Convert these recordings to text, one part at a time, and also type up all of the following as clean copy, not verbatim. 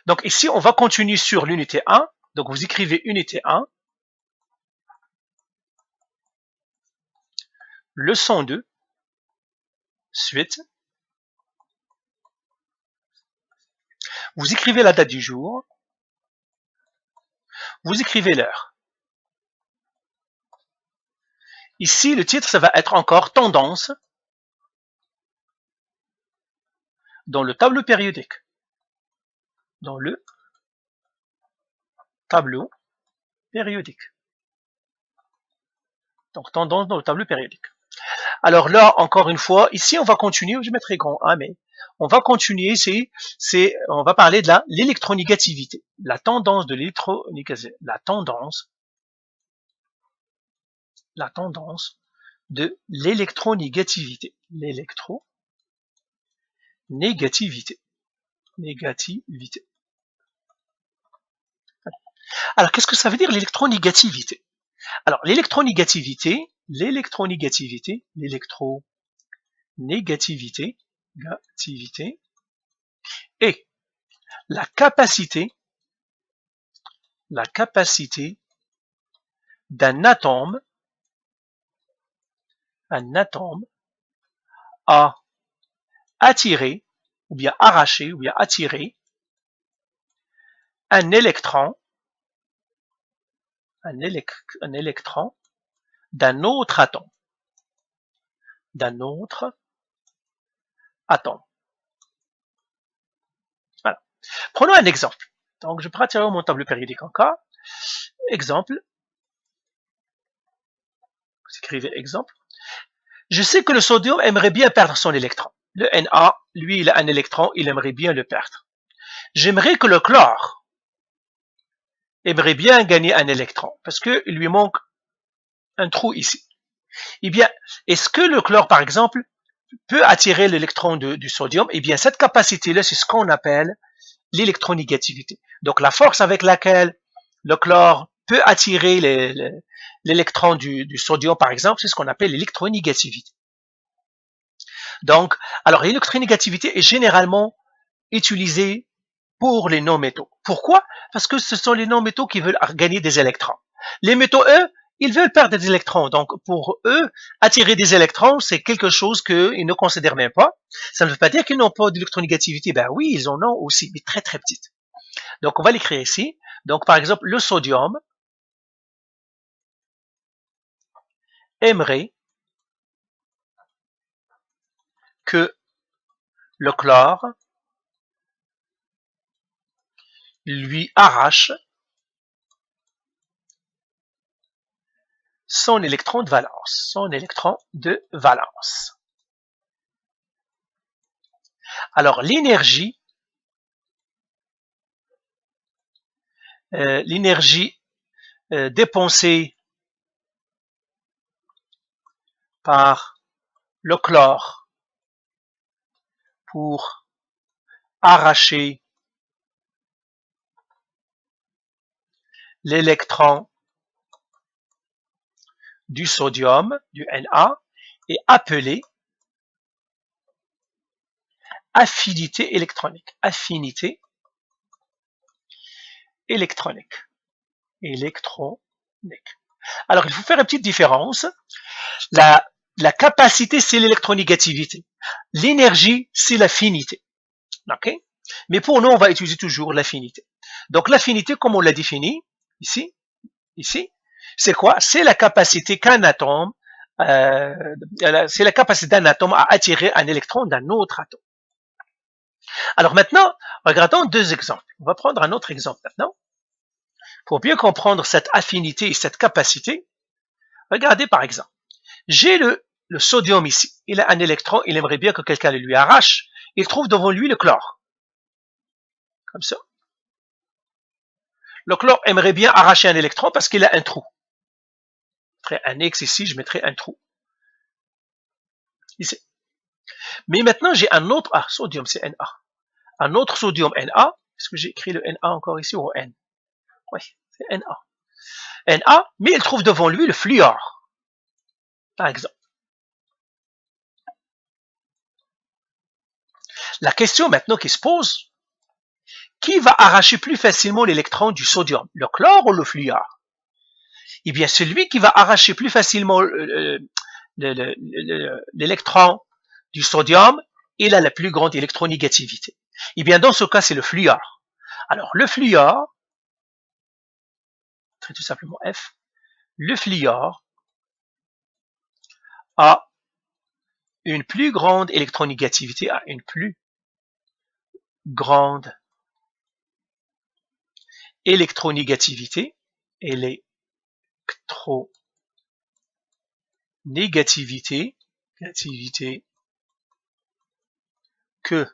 Donc ici, on va continuer sur l'unité 1. Donc vous écrivez unité 1, leçon 2, suite. Vous écrivez la date du jour, vous écrivez l'heure. Ici, le titre, ça va être encore tendance dans le tableau périodique. Dans le tableau périodique. Donc, tendance dans le tableau périodique. Alors là, encore une fois, ici, on va continuer, je mettrai grand A, mais on va continuer, on va parler de l'électronégativité. La tendance de l'électronégativité, la tendance de l'électronégativité. L'électronégativité. Négativité. Alors, qu'est-ce que ça veut dire l'électronégativité? Alors, l'électronégativité est la capacité d'un atome à attirer, ou bien arracher, ou bien attirer un électron d'un autre atome. Voilà. Prenons un exemple. Donc, je prends tirer mon tableau périodique encore. Exemple. Vous écrivez exemple. Je sais que le sodium aimerait bien perdre son électron. Le Na, lui, il a un électron, il aimerait bien le perdre. J'aimerais que le chlore aimerait bien gagner un électron, parce qu'il lui manque un trou ici. Eh bien, est-ce que le chlore, par exemple, peut attirer l'électron du sodium? Eh bien, cette capacité-là, c'est ce qu'on appelle l'électronégativité. Donc, la force avec laquelle le chlore peut attirer l'électron du sodium, par exemple, c'est ce qu'on appelle l'électronégativité. Donc, alors l'électronégativité est généralement utilisée pour les non-métaux. Pourquoi? Parce que ce sont les non-métaux qui veulent gagner des électrons. Les métaux, eux, ils veulent perdre des électrons. Donc, pour eux, attirer des électrons, c'est quelque chose qu'ils ne considèrent même pas. Ça ne veut pas dire qu'ils n'ont pas d'électronégativité. Ben oui, ils en ont aussi, mais très très petite. Donc, on va l'écrire ici. Donc, par exemple, le sodium aimerait que le chlore lui arrache son électron de valence. Alors, l'énergie dépensée par le chlore pour arracher l'électron du sodium, du Na, est appelée affinité électronique. Affinité électronique. Alors, il faut faire une petite différence. La capacité, c'est l'électronégativité. L'énergie, c'est l'affinité. OK? Mais pour nous, on va utiliser toujours l'affinité. Donc, l'affinité, comme on l'a défini, ici, c'est quoi? C'est la capacité qu'un atome, c'est la capacité d'un atome à attirer un électron d'un autre atome. Alors maintenant, regardons deux exemples. On va prendre un autre exemple maintenant. Pour bien comprendre cette affinité et cette capacité, regardez par exemple. J'ai le sodium ici. Il a un électron, il aimerait bien que quelqu'un le lui arrache. Il trouve devant lui le chlore. Comme ça. Le chlore aimerait bien arracher un électron parce qu'il a un trou. Je mettrai un X ici, je mettrai un trou. Ici. Mais maintenant, j'ai un autre, sodium, c'est Na. Un autre sodium Na. Est-ce que j'ai écrit le Na encore ici ou N? Oui, c'est Na. Na, mais il trouve devant lui le fluor. Par exemple. La question maintenant qui se pose, qui va arracher plus facilement l'électron du sodium, le chlore ou le fluor? Eh bien, celui qui va arracher plus facilement l'électron du sodium, il a la plus grande électronégativité. Eh bien, dans ce cas, c'est le fluor. Alors, le fluor, très tout simplement F, le fluor a une plus grande électronégativité, a une plus grande électronégativité, que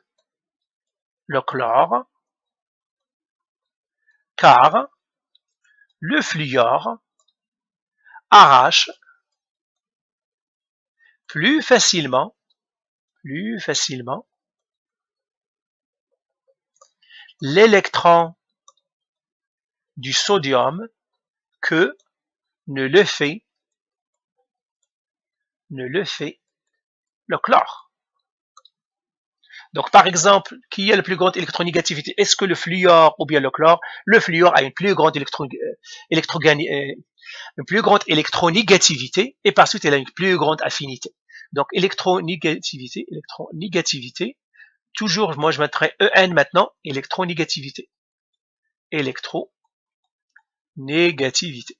le chlore, car le fluor arrache plus facilement l'électron du sodium que ne le fait le chlore. Donc, par exemple, qui a la plus grande électronégativité? Est-ce que le fluor ou bien le chlore? Le fluor a une plus grande électronégativité et par suite, elle a une plus grande affinité. Donc, électronégativité, toujours, moi je mettrai EN maintenant, électronégativité. Négativité.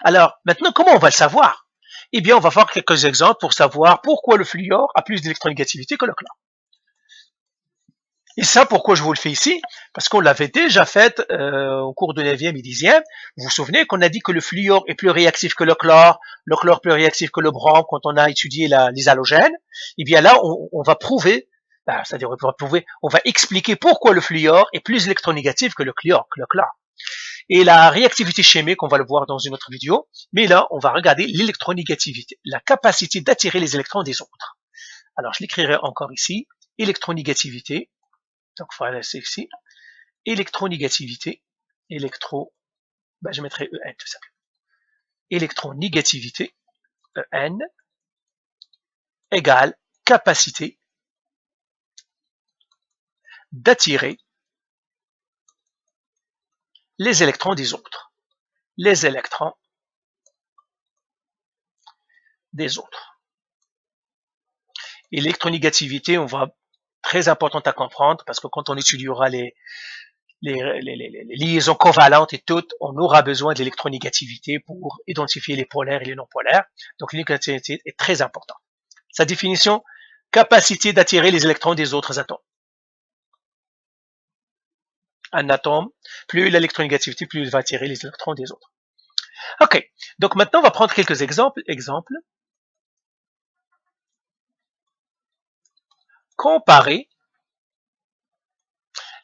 Alors, maintenant, comment on va le savoir? Eh bien, on va voir quelques exemples pour savoir pourquoi le fluor a plus d'électronégativité que le chlore. Et ça, pourquoi je vous le fais ici? Parce qu'on l'avait déjà fait au cours de 9e et 10e. Vous vous souvenez qu'on a dit que le fluor est plus réactif que le chlore plus réactif que le brome quand on a étudié les halogènes. Et bien là, on va prouver, c'est-à-dire on va expliquer pourquoi le fluor est plus électronégatif que le chlore. Et la réactivité chimique, on va le voir dans une autre vidéo. Mais là, on va regarder l'électronégativité, la capacité d'attirer les électrons des autres. Alors, je l'écrirai encore ici. Électronégativité. Donc, voilà, c'est ici. Électronégativité. Je mettrai EN tout simplement. Électronégativité, EN, égale capacité d'attirer les électrons des autres. Et l'électronégativité, on va très importante à comprendre parce que quand on étudiera les liaisons covalentes et toutes, on aura besoin de l'électronégativité pour identifier les polaires et les non polaires. Donc l'électronégativité est très importante. Sa définition, capacité d'attirer les électrons des autres atomes. Un atome, plus l'électronégativité, plus il va attirer les électrons des autres. Ok, donc maintenant on va prendre quelques exemples. Comparer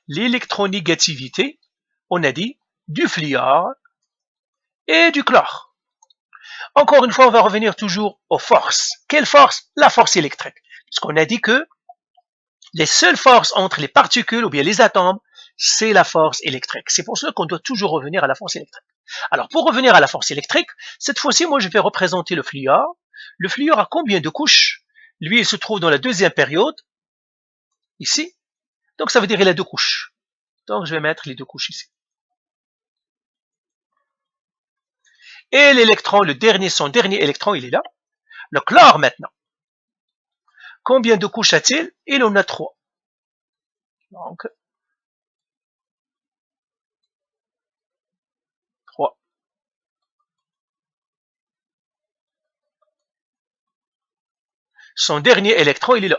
l'électronégativité, on a dit, du fluor et du chlore. Encore une fois, on va revenir toujours aux forces. Quelle force? La force électrique. Puisqu'on a dit que les seules forces entre les particules ou bien les atomes, c'est la force électrique. C'est pour cela qu'on doit toujours revenir à la force électrique. Alors, pour revenir à la force électrique, cette fois-ci, moi, je vais représenter le fluor. Le fluor a combien de couches? Lui, il se trouve dans la deuxième période, ici. Donc, ça veut dire qu'il a deux couches. Donc, je vais mettre les deux couches ici. Et l'électron, son dernier électron, il est là. Le chlore, maintenant. Combien de couches a-t-il? Il en a 3. Donc, 3. Son dernier électron, il est là.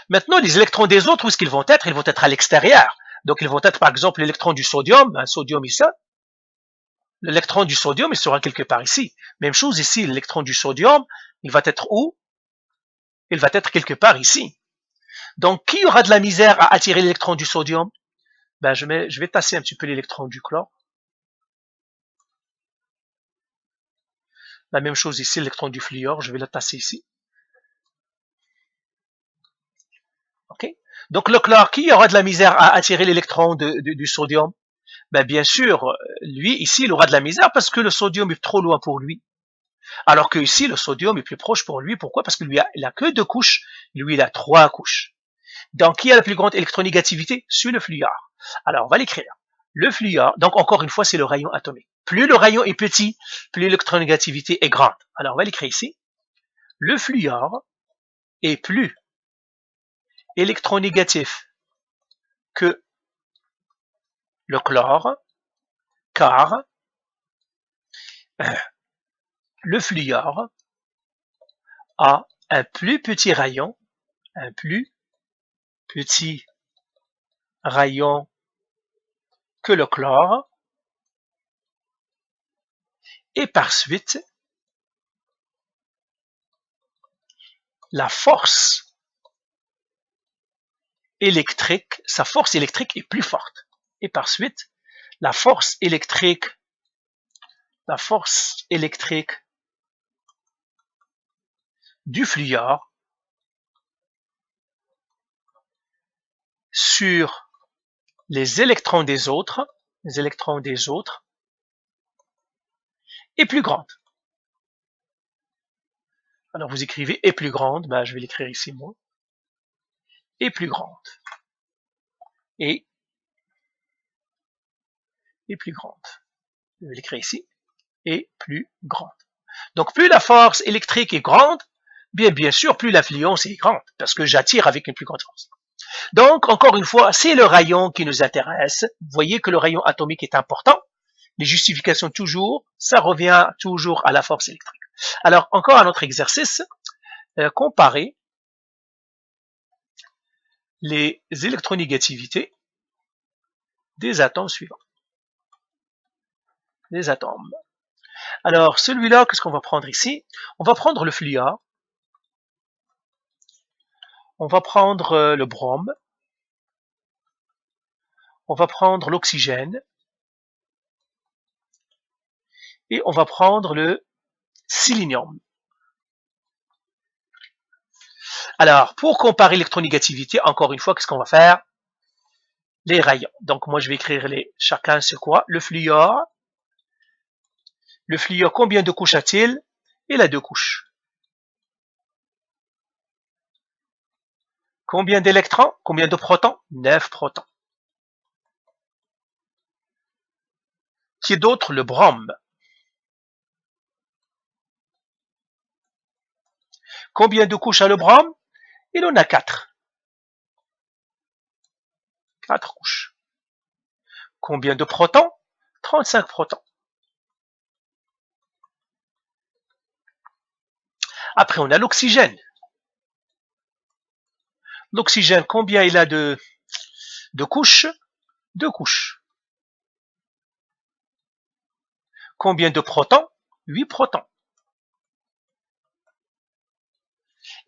Maintenant, les électrons des autres, où est-ce qu'ils vont être? Ils vont être à l'extérieur. Donc, ils vont être, par exemple, l'électron du sodium. Un sodium ici. L'électron du sodium, il sera quelque part ici. Même chose ici, l'électron du sodium, il va être où? Il va être quelque part ici. Donc, qui aura de la misère à attirer l'électron du sodium? Je vais tasser un petit peu l'électron du chlore. La même chose ici, l'électron du fluor, je vais le tasser ici. Ok. Donc, le chlore, qui aura de la misère à attirer l'électron du sodium? Bien sûr, lui, ici, il aura de la misère parce que le sodium est trop loin pour lui. Alors que ici, le sodium est plus proche pour lui. Pourquoi? Parce que lui, il a que 2 couches. Lui, il a 3 couches. Donc, qui a la plus grande électronégativité? Sur le fluor. Alors, on va l'écrire. Le fluor, donc encore une fois, c'est le rayon atomique. Plus le rayon est petit, plus l'électronégativité est grande. Alors, on va l'écrire ici. Le fluor est plus électronégatif que le chlore, car le fluor a un plus petit rayon que le chlore, et par suite, sa force électrique est plus forte. Et par suite, la force électrique du fluor sur les électrons des autres est plus grande. Alors vous écrivez est plus grande, ben je vais l'écrire ici moi. Est plus grande. Et plus grande. Je vais l'écrire ici. Est plus grande. Donc plus la force électrique est grande, bien sûr, plus l'influence est grande, parce que j'attire avec une plus grande force. Donc, encore une fois, c'est le rayon qui nous intéresse. Vous voyez que le rayon atomique est important. Les justifications toujours, ça revient toujours à la force électrique. Alors, encore un autre exercice. Comparer les électronégativités des atomes suivants. Les atomes. Alors, celui-là, qu'est-ce qu'on va prendre ici? On va prendre le fluor. On va prendre le brome. On va prendre l'oxygène. Et on va prendre le sélénium. Alors, pour comparer l'électronégativité, encore une fois, qu'est-ce qu'on va faire? Les rayons. Donc, moi, je vais écrire chacun c'est quoi? Le fluor. Le fluor, combien de couches a-t-il? Il a 2 couches. Combien d'électrons? Combien de protons? 9 protons. Qui d'autre? Le brome. Combien de couches a le brome? Il en a 4. 4 couches. Combien de protons? 35 protons. Après, on a l'oxygène. L'oxygène, combien il a de couches? 2 couches. Combien de protons? 8 protons.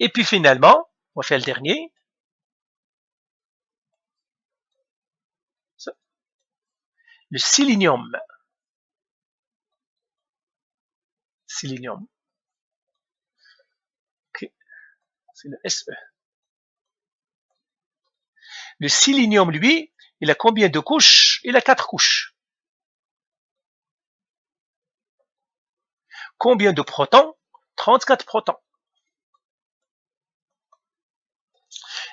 Et puis finalement, on va faire le dernier. Le sélénium. Sélénium. Okay. C'est le SE. Le sélénium, lui, il a combien de couches? Il a 4 couches. Combien de protons? 34 protons.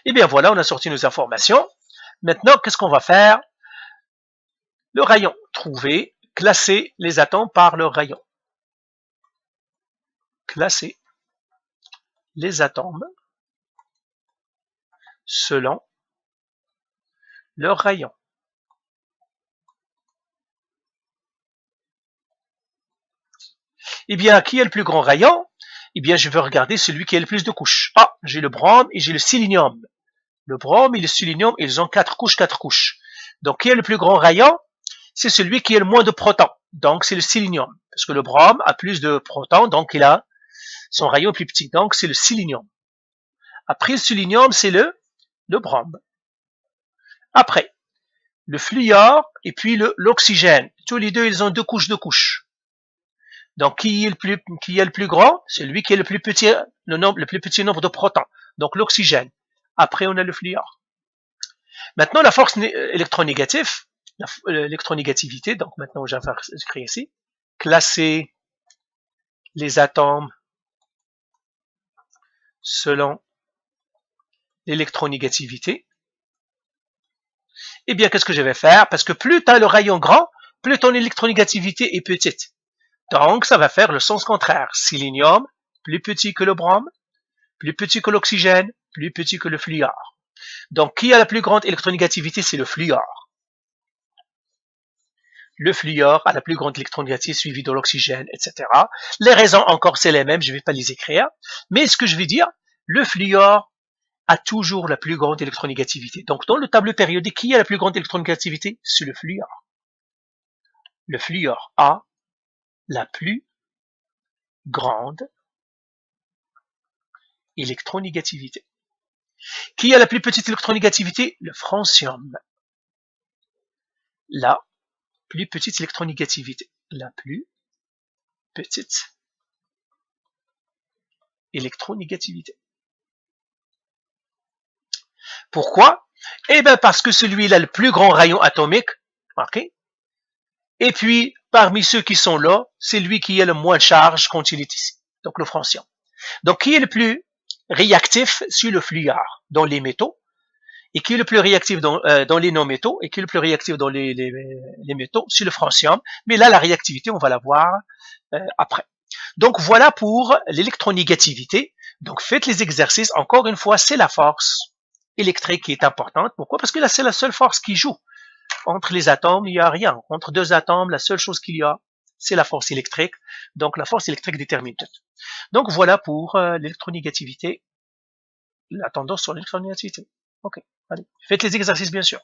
Et bien voilà, on a sorti nos informations. Maintenant, qu'est-ce qu'on va faire? Le rayon. Trouver, classer les atomes par leur rayon. Classer les atomes selon leur rayon. Eh bien, qui est le plus grand rayon? Eh bien, je vais regarder celui qui a le plus de couches. Ah, j'ai le brome et j'ai le sélénium. Le brome et le sélénium, ils ont 4 couches, 4 couches. Donc, qui est le plus grand rayon? C'est celui qui a le moins de protons. Donc, c'est le sélénium. Parce que le brome a plus de protons, donc il a son rayon plus petit. Donc, c'est le sélénium. Après, le sélénium, c'est le brome. Après, le fluor et puis l'oxygène. Tous les deux, ils ont 2 couches, 2 couches. Donc, qui est le plus grand? Celui qui a le plus petit nombre de protons. Donc, l'oxygène. Après, on a le fluor. Maintenant, la force électronégative, l'électronégativité. Donc, maintenant, je vais écrire ici. Classer les atomes selon l'électronégativité, eh bien, qu'est-ce que je vais faire? Parce que plus tu as le rayon grand, plus ton électronégativité est petite. Donc, ça va faire le sens contraire. Sélénium, plus petit que le brome, plus petit que l'oxygène, plus petit que le fluor. Donc, qui a la plus grande électronégativité? C'est le fluor. Le fluor a la plus grande électronégativité suivi de l'oxygène, etc. Les raisons encore, c'est les mêmes, je ne vais pas les écrire. Mais ce que je vais dire, le fluor a toujours la plus grande électronégativité. Donc, dans le tableau périodique, qui a la plus grande électronégativité? C'est le fluor. Le fluor a la plus grande électronégativité. Qui a la plus petite électronégativité? Le francium. La plus petite électronégativité. La plus petite électronégativité. Pourquoi? Eh bien, parce que celui-là a le plus grand rayon atomique. OK? Et puis, parmi ceux qui sont là, c'est lui qui a le moins de charge quand il est ici. Donc, le francium. Donc, qui est le plus réactif sur le fluor dans les métaux? Et qui est le plus réactif dans les non-métaux? Et qui est le plus réactif dans les métaux? Sur le francium. Mais là, la réactivité, on va la voir après. Donc, voilà pour l'électronégativité. Donc, faites les exercices. Encore une fois, c'est la force électrique qui est importante. Pourquoi? Parce que là, c'est la seule force qui joue. Entre les atomes, il n'y a rien. Entre deux atomes, la seule chose qu'il y a, c'est la force électrique. Donc, la force électrique détermine tout. Donc, voilà pour l'électronégativité, la tendance sur l'électronégativité. OK, allez, faites les exercices, bien sûr.